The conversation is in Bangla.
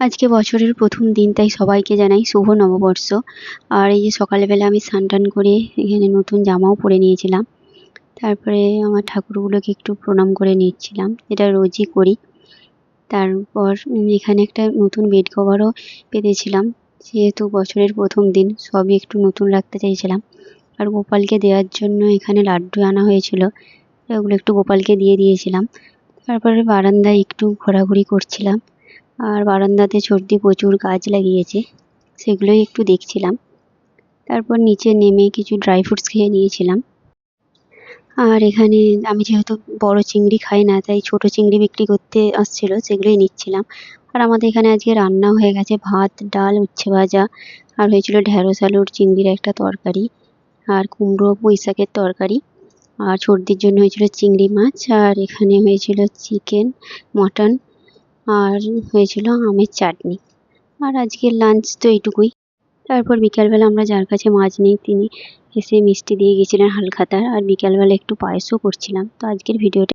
আজকে বছরের প্রথম দিন, তাই সবাইকে জানাই শুভ নববর্ষ। আর এই যে সকালবেলা আমি স্নান টান করে এখানে নতুন জামাও পরে নিয়েছিলাম। তারপরে আমার ঠাকুরগুলোকে একটু প্রণাম করে নিচ্ছিলাম, এটা রোজই করি। তারপর এখানে একটা নতুন বেড কভারও পেতেছিলাম, যেহেতু বছরের প্রথম দিন সবই একটু নতুন রাখতে চাইছিলাম। আর গোপালকে দেওয়ার জন্য এখানে লাড্ডু আনা হয়েছিল, ওগুলো একটু গোপালকে দিয়ে দিয়েছিলাম। তারপরে বারান্দায় একটু ঘোরাঘুরি করছিলাম। আর বারান্দাতে সর্দি প্রচুর গাছ লাগিয়েছে, সেগুলোই একটু দেখছিলাম। তারপর নিচে নেমে কিছু ড্রাই ফ্রুটস খেয়ে নিয়েছিলাম। আর এখানে আমি যেহেতু বড় চিংড়ি খাই না, তাই ছোট চিংড়ি বিক্রি করতে আসছিল, সেগুলোই নিচ্ছিলাম। আর আমাদের এখানে আজকে রান্না হয়ে গেছে ভাত, ডাল, উচ্ছে ভাজা, আর হয়েছিল ঢ্যাঁড়স আলুর চিংড়ির একটা তরকারি, আর কুমড়ো পুঁই শাকের তরকারি। আর সর্দির জন্য হয়েছিল চিংড়ি মাছ, আর এখানে হয়েছিল চিকেন, মটন, আর হয়েছিল আমের চাটনি। আর আজকের লাঞ্চ তো এইটুকুই। তারপর বিকালবেলা আমরা যার কাছে মাছ নেই তিনি এসে মিষ্টি দিয়ে গেছিলেন হালখাতার, আর বিকালবেলা একটু পায়েসও করছিলাম। তো আজকের ভিডিওটা